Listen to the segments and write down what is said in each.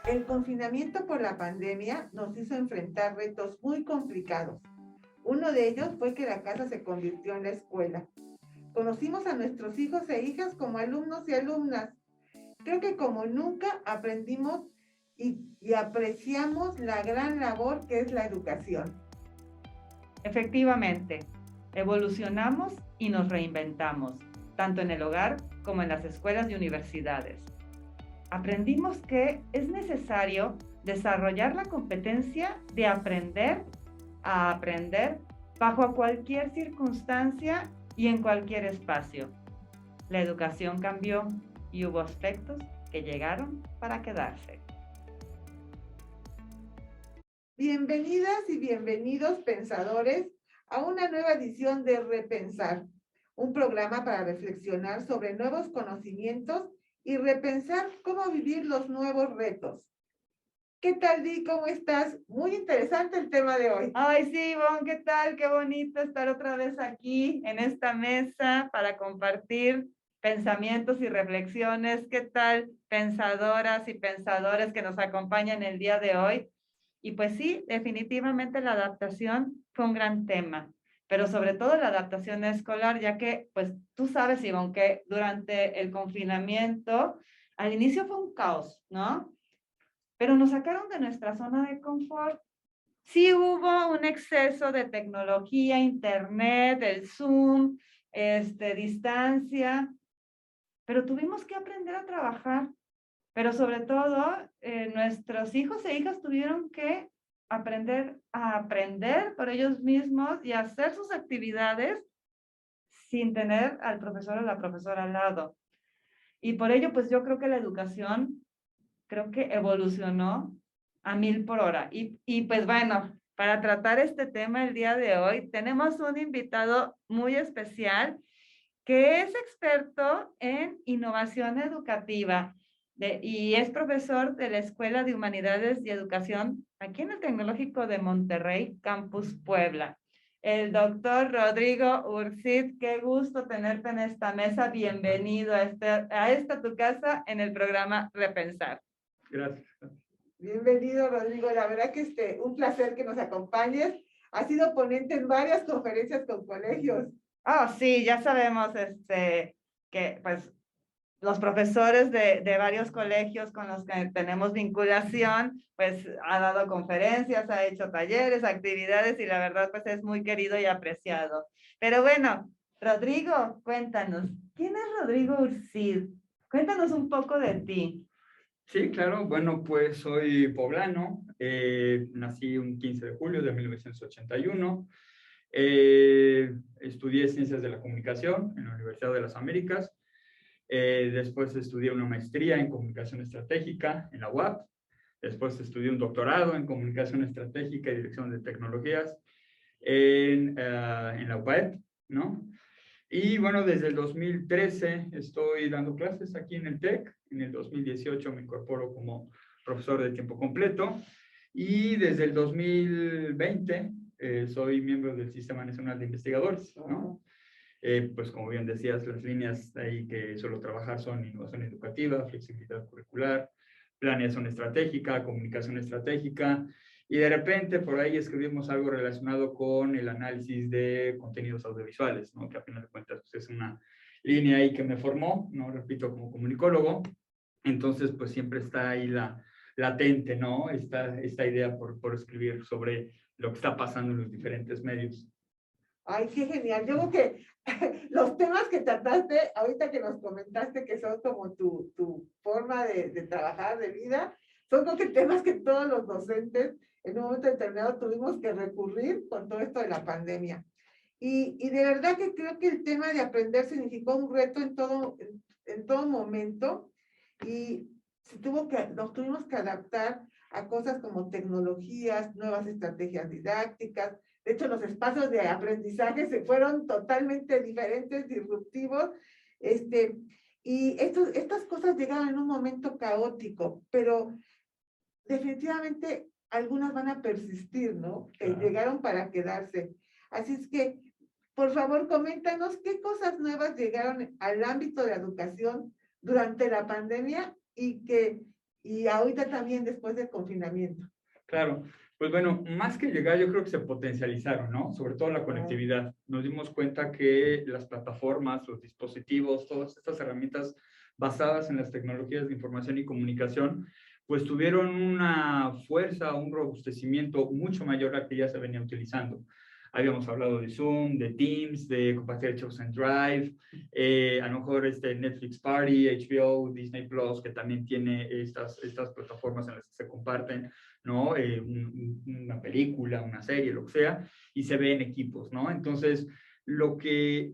El confinamiento por la pandemia nos hizo enfrentar retos muy complicados. Uno de ellos fue que la casa se convirtió en la escuela. Conocimos a nuestros hijos e hijas como alumnos y alumnas. Creo que como nunca aprendimos y apreciamos la gran labor que es la educación. Efectivamente, evolucionamos y nos reinventamos, tanto en el hogar como en las escuelas y universidades. Aprendimos que es necesario desarrollar la competencia de aprender a aprender bajo cualquier circunstancia y en cualquier espacio. La educación cambió y hubo aspectos que llegaron para quedarse. Bienvenidas y bienvenidos pensadores a una nueva edición de Repensar, un programa para reflexionar sobre nuevos conocimientos y repensar cómo vivir los nuevos retos. ¿Qué tal, Di? ¿Cómo estás? Muy interesante el tema de hoy. Ay, sí, Ivonne, ¿qué tal? Qué bonito estar otra vez aquí en esta mesa para compartir pensamientos y reflexiones. ¿Qué tal, pensadoras y pensadores que nos acompañan el día de hoy? Y pues sí, definitivamente la adaptación fue un gran tema, pero sobre todo la adaptación escolar, ya que, pues tú sabes, Ivonne, que durante el confinamiento, al inicio fue un caos, ¿no? Pero nos sacaron de nuestra zona de confort. Sí hubo un exceso de tecnología, internet, el Zoom, distancia, pero tuvimos que aprender a trabajar. Pero sobre todo, nuestros hijos e hijas tuvieron que aprender a aprender por ellos mismos y a hacer sus actividades sin tener al profesor o la profesora al lado. Y por ello, pues yo creo que la educación creo que evolucionó a 1000 por hora. Y pues bueno, para tratar este tema el día de hoy, tenemos un invitado muy especial que es experto en innovación educativa y es profesor de la Escuela de Humanidades y Educación aquí en el Tecnológico de Monterrey, Campus Puebla. El doctor Rodrigo Ursid, qué gusto tenerte en esta mesa. Bienvenido a esta tu casa en el programa Repensar. Gracias. Bienvenido, Rodrigo. La verdad que un placer que nos acompañes. Has sido ponente en varias conferencias con colegios. Oh, sí, ya sabemos que pues los profesores de varios colegios con los que tenemos vinculación, pues ha dado conferencias, ha hecho talleres, actividades y la verdad pues es muy querido y apreciado. Pero bueno, Rodrigo, cuéntanos, ¿quién es Rodrigo Ursid? Cuéntanos un poco de ti. Sí, claro. Bueno, pues soy poblano. Nací un 15 de julio de 1981. Estudié Ciencias de la Comunicación en la Universidad de las Américas. Después estudié una maestría en Comunicación Estratégica en la UAP. Después estudié un doctorado en Comunicación Estratégica y Dirección de Tecnologías en la UPAEP, ¿no? Y bueno, desde el 2013 estoy dando clases aquí en el TEC. En el 2018 me incorporo como profesor de tiempo completo. Y desde el 2020 soy miembro del Sistema Nacional de Investigadores, ¿no? Pues como bien decías, las líneas ahí que suelo trabajar son innovación educativa, flexibilidad curricular, planeación estratégica, comunicación estratégica, y de repente por ahí escribimos algo relacionado con el análisis de contenidos audiovisuales, ¿no? Que a final de cuentas pues, es una línea ahí que me formó, ¿no? Repito, como comunicólogo. Entonces, pues siempre está ahí latente, ¿no? Esta idea por escribir sobre lo que está pasando en los diferentes medios. Ay, qué genial. Yo creo que los temas que trataste, ahorita que nos comentaste que son como tu forma de trabajar, de vida, son creo que temas que todos los docentes en un momento determinado tuvimos que recurrir con todo esto de la pandemia. Y de verdad que creo que el tema de aprender significó un reto en todo momento y nos tuvimos que adaptar a cosas como tecnologías, nuevas estrategias didácticas. De hecho, los espacios de aprendizaje se fueron totalmente diferentes, disruptivos. Este, estas cosas llegaron en un momento caótico, pero definitivamente algunas van a persistir, ¿no? Claro. Llegaron para quedarse. Así es que, por favor, coméntanos qué cosas nuevas llegaron al ámbito de la educación durante la pandemia y y ahorita también después del confinamiento. Claro, pues bueno, más que llegar, yo creo que se potencializaron, ¿no? Sobre todo la conectividad. Nos dimos cuenta que las plataformas, los dispositivos, todas estas herramientas basadas en las tecnologías de información y comunicación, pues tuvieron una fuerza, un robustecimiento mucho mayor al que ya se venía utilizando. Habíamos hablado de Zoom, de Teams, de compartir archivos en Drive, a lo mejor Netflix Party, HBO, Disney Plus, que también tiene estas plataformas en las que se comparten, ¿no? Una película, una serie, lo que sea, y se ve en equipos, ¿no? Entonces, lo que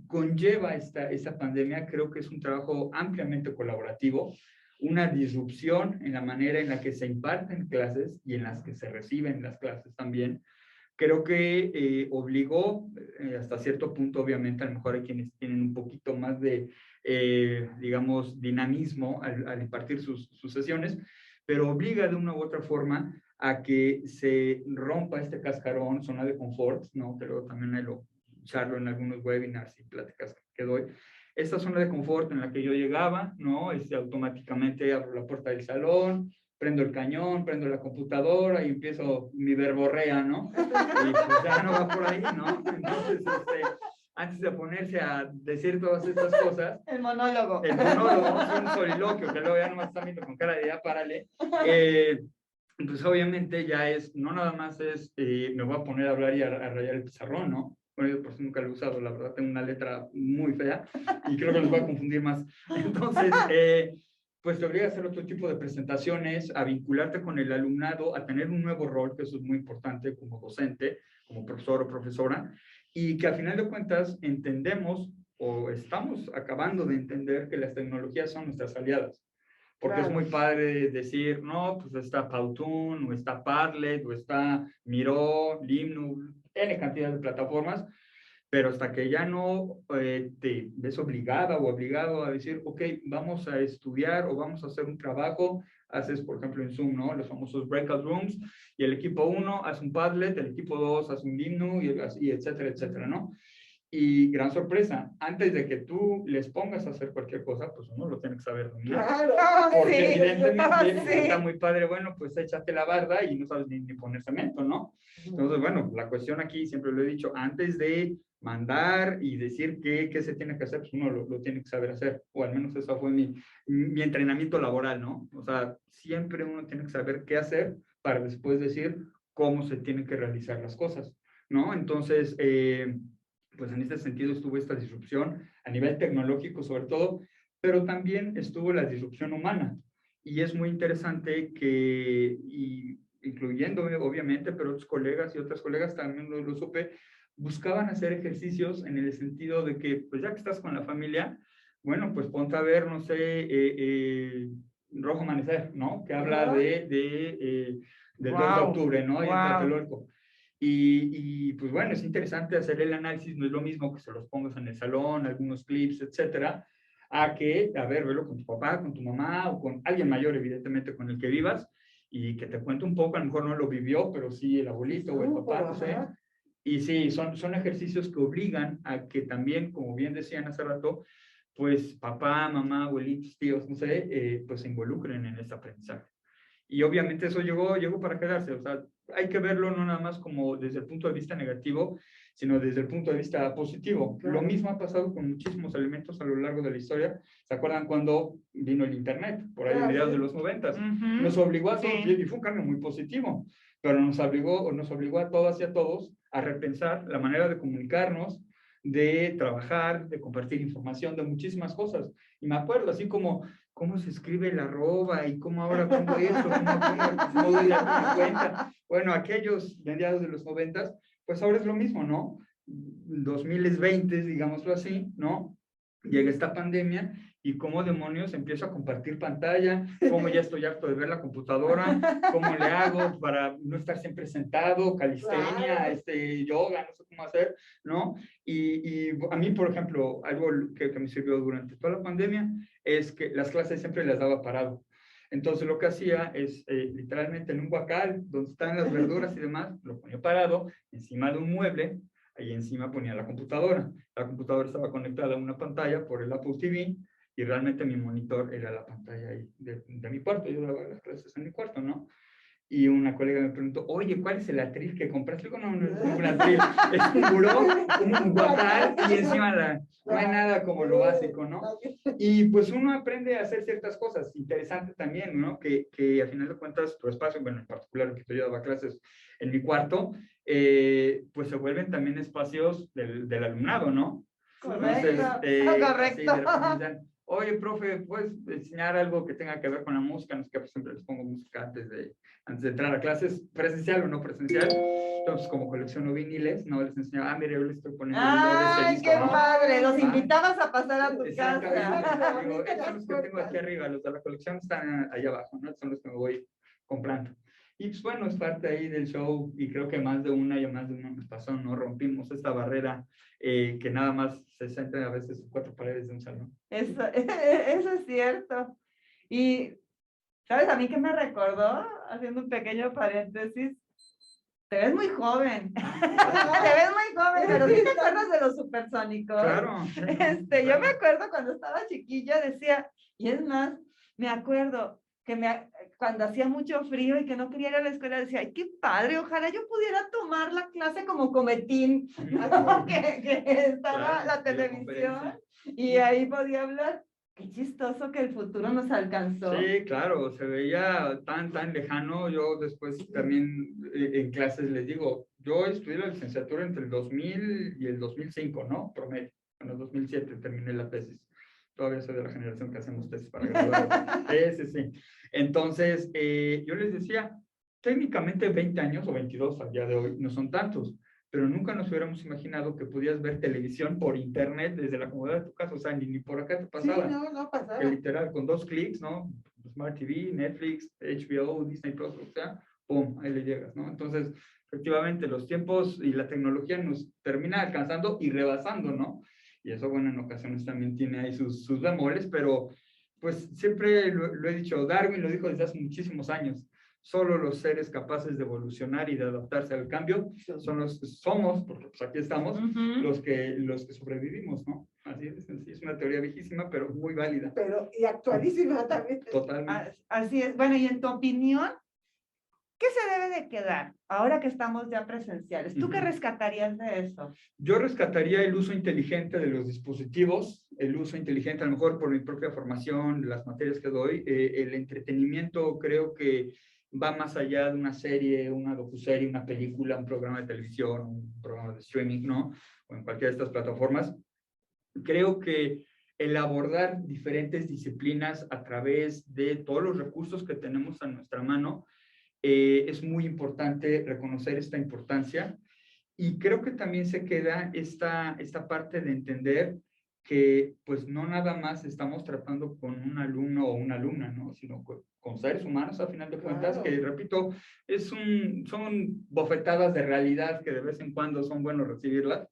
conlleva esta pandemia creo que es un trabajo ampliamente colaborativo, una disrupción en la manera en la que se imparten clases y en las que se reciben las clases también. Creo que obligó hasta cierto punto, obviamente, a lo mejor hay quienes tienen un poquito más de, digamos, dinamismo al impartir sus sesiones, pero obliga de una u otra forma a que se rompa este cascarón, zona de confort, ¿no? Pero también hay lo charlo en algunos webinars y pláticas que doy. Esta zona de confort en la que yo llegaba, ¿no? Automáticamente abro la puerta del salón, prendo el cañón, prendo la computadora y empiezo mi verborrea, ¿no? Y pues ya no va por ahí, ¿no? Entonces, antes de ponerse a decir todas estas cosas. El monólogo. El monólogo, es un soliloquio, que luego ya nomás están viendo con cara de ya, párale. Pues obviamente ya es, no nada más es, me voy a poner a hablar y a rayar el pizarrón, ¿no? Bueno, yo por eso nunca lo he usado, la verdad, tengo una letra muy fea y creo que los voy a confundir más. Entonces, pues te obliga a hacer otro tipo de presentaciones, a vincularte con el alumnado, a tener un nuevo rol, que eso es muy importante como docente, como profesor o profesora, y que al final de cuentas entendemos o estamos acabando de entender que las tecnologías son nuestras aliadas. Porque claro, es muy padre decir, no, pues está Powtoon, o está Padlet, o está Miro, Limnu, N cantidad de plataformas, pero hasta que ya no te ves obligada o obligado a decir, ok, vamos a estudiar o vamos a hacer un trabajo, haces, por ejemplo, en Zoom, ¿no? Los famosos breakout rooms, y el equipo 1 hace un Padlet, el equipo 2 hace un Limnu, y etcétera, etcétera, ¿no? Y gran sorpresa, antes de que tú les pongas a hacer cualquier cosa, pues uno lo tiene que saber dominar. Claro, porque sí, evidentemente sí. está muy padre, bueno, pues échate la barda y no sabes ni poner cemento, ¿no? Entonces, bueno, la cuestión aquí, siempre lo he dicho, antes de mandar y decir qué se tiene que hacer, pues uno lo tiene que saber hacer, o al menos eso fue mi entrenamiento laboral, ¿no? O sea, siempre uno tiene que saber qué hacer para después decir cómo se tienen que realizar las cosas, ¿no? Entonces, pues en este sentido estuvo esta disrupción a nivel tecnológico sobre todo, pero también estuvo la disrupción humana. Y es muy interesante que, incluyendo obviamente, pero otros colegas y otras colegas también lo supe, buscaban hacer ejercicios en el sentido de que, pues ya que estás con la familia, bueno, pues ponte a ver, no sé, Rojo Amanecer, ¿no? Que habla del 2 de octubre, ¿no? Y en Tlatelolco. Y pues bueno, es interesante hacer el análisis, no es lo mismo que se los pongas en el salón, algunos clips, etcétera, a que, a ver, verlo con tu papá, con tu mamá o con alguien mayor, evidentemente, con el que vivas y que te cuente un poco, a lo mejor no lo vivió, pero sí el abuelito o el papá, no sé. Y sí, son ejercicios que obligan a que también, como bien decían hace rato, pues papá, mamá, abuelitos, tíos, no sé, pues se involucren en este aprendizaje. Y obviamente eso llegó para quedarse, o sea, hay que verlo no nada más como desde el punto de vista negativo, sino desde el punto de vista positivo. Claro. Lo mismo ha pasado con muchísimos elementos a lo largo de la historia. ¿Se acuerdan cuando vino el Internet? Por ahí a mediados de los 90. Nos obligó a todos, y fue un cambio muy positivo, pero nos obligó a todas y a todos a repensar la manera de comunicarnos, de trabajar, de compartir información, de muchísimas cosas. Y me acuerdo, así como cómo se escribe el arroba y cómo ahora pongo esto, cómo doy la cuenta. Bueno, aquellos mediados de los 90, pues ahora es lo mismo, ¿no? 2020, digámoslo así, ¿no? Llega esta pandemia y cómo demonios empiezo a compartir pantalla, cómo ya estoy harto de ver la computadora, cómo le hago para no estar siempre sentado, calistenia, yoga, no sé cómo hacer, ¿no? Y a mí, por ejemplo, algo que me sirvió durante toda la pandemia es que las clases siempre las daba parado. Entonces lo que hacía es literalmente en un guacal, donde están las verduras y demás, lo ponía parado encima de un mueble, ahí encima ponía la computadora. La computadora estaba conectada a una pantalla por el Apple TV y realmente mi monitor era la pantalla ahí de mi cuarto. Yo daba las clases en mi cuarto, ¿no? Y una colega me preguntó, oye, ¿cuál es el atril que compraste? Digo, no, no es ningún atril, es un buró, un guacal, y encima no hay nada como lo básico, ¿no? Y pues uno aprende a hacer ciertas cosas, interesante también, ¿no? Que al final de cuentas tu espacio, bueno, en particular que yo daba clases en mi cuarto, pues se vuelven también espacios del alumnado, ¿no? Correcto, Entonces, así de repente correcto. dicen, oye, profe, ¿puedes enseñar algo que tenga que ver con la música? No sé qué, pues siempre les pongo música antes de entrar a clases, presencial o no presencial. Entonces, como colecciono viniles, no les enseñaba, mire, yo le estoy poniendo el video de este ¡Ay, disco, qué ¿no? padre! Los invitabas a pasar a tu Exactamente. casa. Digo, estos son los que tengo aquí arriba, los de la colección están allá abajo, ¿no? Son los que me voy comprando. Y pues bueno, es parte ahí del show y creo que más de una y más de uno nos pasó, ¿no? Rompimos esta barrera que nada más se sienten a veces 4 paredes de un salón. Eso es cierto. Y, ¿sabes a mí qué me recordó? Haciendo un pequeño paréntesis. Te ves muy joven. Te ves muy joven, pero ¿sí te acuerdas de los supersónicos? Claro. Yo me acuerdo cuando estaba chiquilla, decía, y es más, me acuerdo que cuando hacía mucho frío y que no quería ir a la escuela, decía, ay, qué padre, ojalá yo pudiera tomar la clase como cometín, que estaba Claro, la televisión y ahí podía hablar. Qué chistoso que el futuro nos alcanzó. Sí, claro, se veía tan lejano. Yo después también en clases les digo, yo estudié la licenciatura entre el 2000 y el 2005, ¿no? Promedio. En el 2007 terminé la tesis. Todavía soy de la generación que hacemos tesis para graduar. Sí. Entonces, yo les decía, técnicamente 20 años o 22 al día de hoy no son tantos, pero nunca nos hubiéramos imaginado que podías ver televisión por internet desde la comodidad de tu casa, o sea, ni por acá te pasaba. Sí, no pasaba. Que literal, con 2 clics, ¿no? Smart TV, Netflix, HBO, Disney Plus, o sea, ¡pum! Ahí le llegas, ¿no? Entonces, efectivamente, los tiempos y la tecnología nos termina alcanzando y rebasando, ¿no? Y eso, bueno, en ocasiones también tiene ahí sus bemoles, pero pues siempre lo he dicho, Darwin lo dijo desde hace muchísimos años, solo los seres capaces de evolucionar y de adaptarse al cambio somos, porque pues aquí estamos, los que sobrevivimos, ¿no? Así es una teoría viejísima, pero muy válida. Pero, y actualísima también. Totalmente. Así es. Bueno, y en tu opinión, ¿qué se debe de quedar ahora que estamos ya presenciales? ¿Tú qué rescatarías de eso? Yo rescataría el uso inteligente de los dispositivos, el uso inteligente, a lo mejor por mi propia formación, las materias que doy, el entretenimiento creo que va más allá de una serie, una docuserie, una película, un programa de televisión, un programa de streaming, ¿no? O en cualquiera de estas plataformas. Creo que el abordar diferentes disciplinas a través de todos los recursos que tenemos a nuestra mano, es muy importante reconocer esta importancia y creo que también se queda esta parte de entender que pues no nada más estamos tratando con un alumno o una alumna, ¿no? Sino con seres humanos a final de cuentas, que repito, son bofetadas de realidad que de vez en cuando son buenos recibirlas.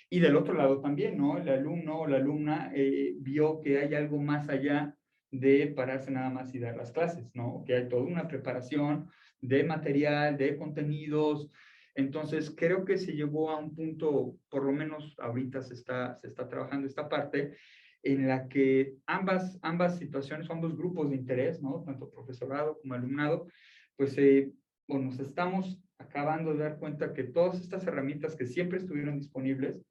Y del otro lado también, ¿no? El alumno o la alumna vio que hay algo más allá de pararse nada más y dar las clases, ¿no? Que hay toda una preparación de material, de contenidos. Entonces, creo que se llegó a un punto, por lo menos ahorita se está trabajando esta parte, en la que ambas situaciones, ambos grupos de interés, ¿no? Tanto profesorado como alumnado, pues nos estamos acabando de dar cuenta que todas estas herramientas que siempre estuvieron disponibles,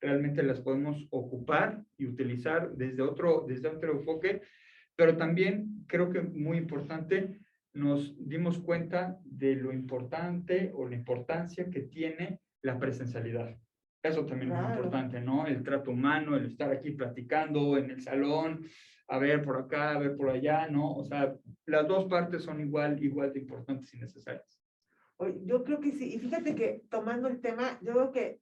realmente las podemos ocupar y utilizar desde otro enfoque, pero también creo que muy importante, nos dimos cuenta de lo importante o la importancia que tiene la presencialidad. Eso también es muy importante, ¿no? El trato humano, el estar aquí platicando en el salón, a ver por acá, a ver por allá, ¿no? O sea, las dos partes son igual de importantes y necesarias. Yo creo que sí, y fíjate que tomando el tema, yo creo que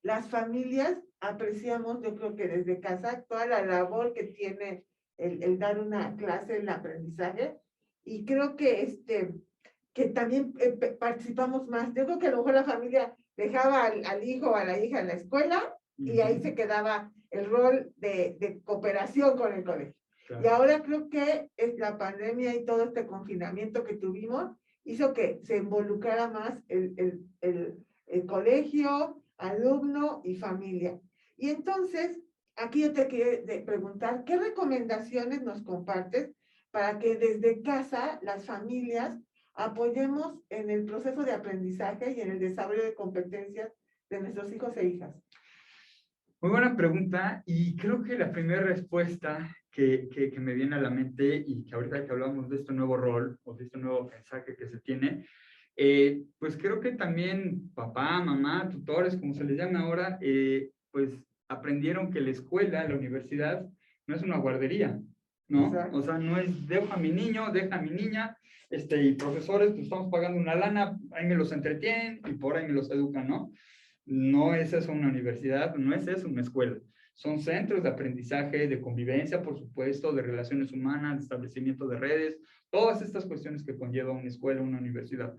las familias apreciamos, yo creo que desde casa, toda la labor que tiene el dar una clase, el aprendizaje, y creo que que también participamos más. Yo creo que a lo mejor la familia dejaba al hijo o a la hija en la escuela y ahí se quedaba el rol de cooperación con el colegio. Claro. Y ahora creo que es la pandemia y todo este confinamiento que tuvimos hizo que se involucrara más el colegio, alumno y familia. Y entonces aquí yo te quiero preguntar, ¿qué recomendaciones nos compartes para que desde casa las familias apoyemos en el proceso de aprendizaje y en el desarrollo de competencias de nuestros hijos e hijas? Muy buena pregunta, y creo que la primera respuesta que me viene a la mente, y que ahorita que hablamos de este nuevo rol o de este nuevo mensaje que se tiene, pues creo que también papá, mamá, tutores, como se les llama ahora, pues aprendieron que la escuela, la universidad, no es una guardería, ¿no? Exacto. O sea, no es dejo a mi niño, deja a mi niña, y profesores, pues estamos pagando una lana, ahí me los entretienen y por ahí me los educan, ¿no? No es eso una universidad, no es eso una escuela. Son centros de aprendizaje, de convivencia, por supuesto, de relaciones humanas, de establecimiento de redes, todas estas cuestiones que conlleva una escuela, una universidad.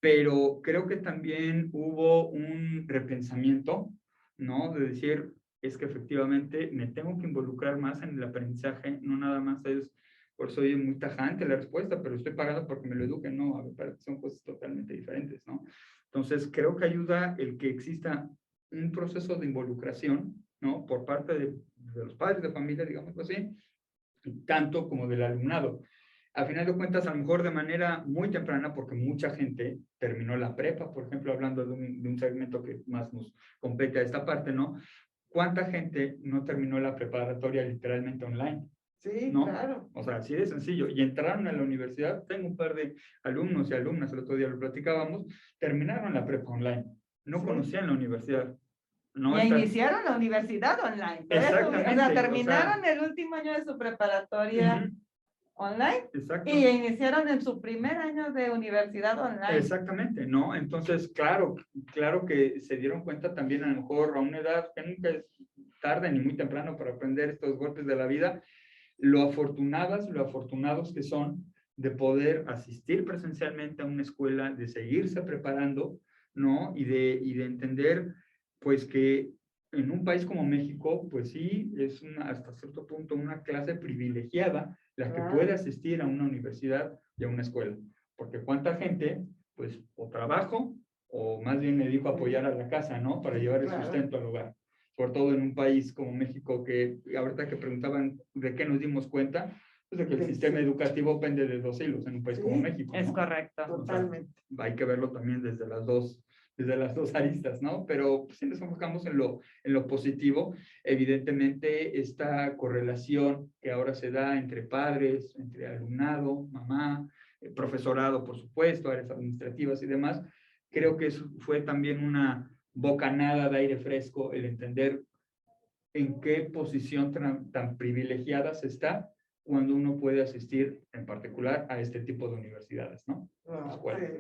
Pero creo que también hubo un repensamiento, ¿no? De decir, es que efectivamente me tengo que involucrar más en el aprendizaje, no nada más es, por eso soy muy tajante la respuesta, pero estoy pagando porque me lo eduquen, no, a ver, son cosas totalmente diferentes, ¿no? Entonces, creo que ayuda el que exista un proceso de involucración, ¿no? Por parte de los padres de familia, digamos así, tanto como del alumnado. A final de cuentas, a lo mejor de manera muy temprana, porque mucha gente terminó la prepa, por ejemplo, hablando de un segmento que más nos compete a esta parte, ¿no? ¿Cuánta gente no terminó la preparatoria literalmente online? Sí, ¿No? claro. O sea, así de sencillo. Y entraron a la universidad, tengo un par de alumnos y alumnas, el otro día lo platicábamos, terminaron la prepa online, no Sí. conocían la universidad. No Ya está... iniciaron la universidad online. Exactamente, O sea, o terminaron sea, el último año de su preparatoria online exacto. y ya iniciaron en su primer año de universidad online. Exactamente, ¿no? Entonces, claro, claro que se dieron cuenta también a lo mejor a una edad que nunca es tarde ni muy temprano para aprender estos golpes de la vida, lo afortunadas, lo afortunados que son de poder asistir presencialmente a una escuela, de seguirse preparando, ¿no? Y de entender, pues, que en un país como México, pues sí, es hasta cierto punto una clase privilegiada la que puede asistir a una universidad y a una escuela. Porque cuánta gente, pues, o trabajo, o más bien me dedico a apoyar a la casa, ¿no? Para llevar el sustento al hogar. Sobre todo en un país como México, que ahorita que preguntaban de qué nos dimos cuenta, pues de que el sistema educativo pende de dos hilos en un país como México, ¿no? Es correcto. Totalmente. O sea, hay que verlo también desde las dos aristas, ¿no? Pero si nos enfocamos en lo positivo, evidentemente esta correlación que ahora se da entre padres, entre alumnado, mamá, profesorado, por supuesto, áreas administrativas y demás, creo que eso fue también una bocanada de aire fresco, el entender en qué posición tan privilegiada se está cuando uno puede asistir en particular a este tipo de universidades, ¿no? Escuelas.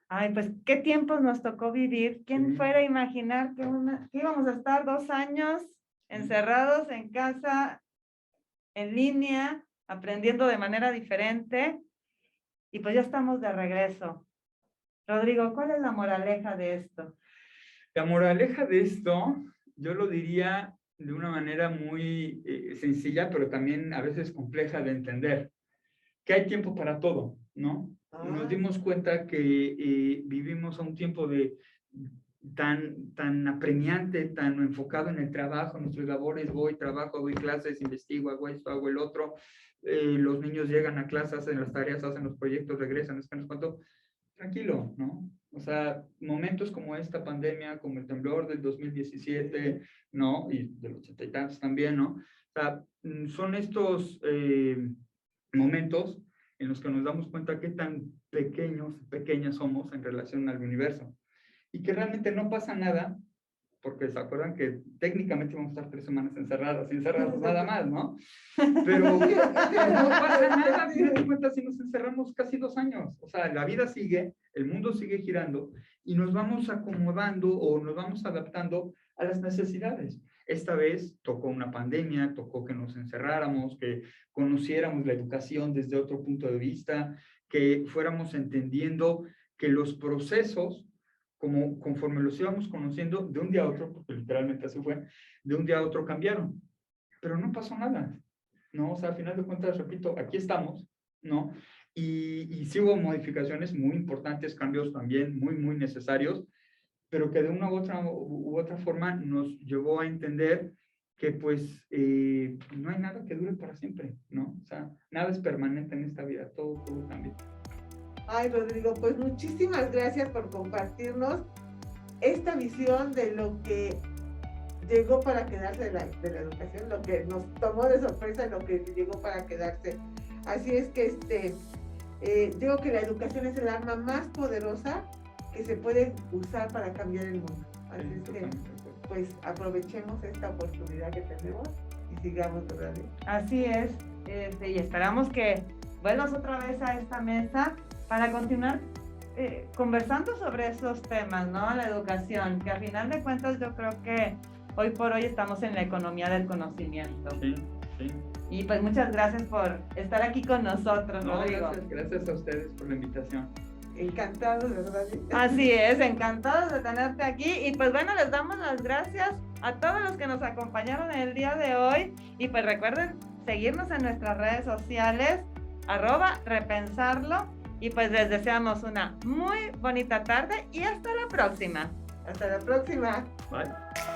Ay, pues qué tiempos nos tocó vivir. ¿Quién Sí. fuera a imaginar que íbamos a estar 2 años encerrados en casa, en línea, aprendiendo de manera diferente? Y pues ya estamos de regreso. Rodrigo, ¿cuál es la moraleja de esto? La moraleja de esto, yo lo diría de una manera muy sencilla, pero también a veces compleja de entender, que hay tiempo para todo, ¿no? Nos dimos cuenta que vivimos a un tiempo tan apremiante, tan enfocado en el trabajo, en nuestras labores, voy, trabajo, doy clases, investigo, hago esto, hago el otro, los niños llegan a clases, hacen las tareas, hacen los proyectos, regresan, es que nos cuento, tranquilo, ¿no? O sea, momentos como esta pandemia, como el temblor del 2017, ¿no? Y de los 80 y tantos también, ¿no? O sea, son estos momentos en los que nos damos cuenta qué tan pequeñas somos en relación al universo. Y que realmente no pasa nada, porque se acuerdan que técnicamente vamos a estar 3 semanas encerrados nada más, ¿no? Pero pues, no pasa nada, a fin de cuentas, si nos encerramos casi 2 años. O sea, la vida sigue, el mundo sigue girando y nos vamos acomodando o nos vamos adaptando a las necesidades. Esta vez tocó una pandemia, tocó que nos encerráramos, que conociéramos la educación desde otro punto de vista, que fuéramos entendiendo que los procesos, conforme los íbamos conociendo, de un día a otro, porque literalmente así fue, de un día a otro cambiaron. Pero no pasó nada, ¿no? O sea, al final de cuentas, repito, aquí estamos, ¿no? Y sí hubo modificaciones muy importantes, cambios también muy necesarios, pero que de una u otra forma nos llevó a entender que pues no hay nada que dure para siempre, ¿no? O sea, nada es permanente en esta vida, todo cambia. Ay, Rodrigo, pues muchísimas gracias por compartirnos esta visión de lo que llegó para quedarse de la educación, lo que nos tomó de sorpresa, lo que llegó para quedarse. Así es que digo que la educación es el arma más poderosa que se puede usar para cambiar el mundo. Así es que, pues, aprovechemos esta oportunidad que tenemos y sigamos, ¿verdad? Así es, y esperamos que vuelvas otra vez a esta mesa para continuar conversando sobre esos temas, ¿no? La educación, que a final de cuentas yo creo que hoy por hoy estamos en la economía del conocimiento. Sí, sí. Y pues muchas gracias por estar aquí con nosotros, No, Rodrigo. gracias a ustedes por la invitación. Encantados, ¿verdad? Así es, encantados de tenerte aquí. Y pues bueno, les damos las gracias a todos los que nos acompañaron el día de hoy. Y pues recuerden seguirnos en nuestras redes sociales, @repensarlo. Y pues les deseamos una muy bonita tarde y hasta la próxima. Hasta la próxima. Bye.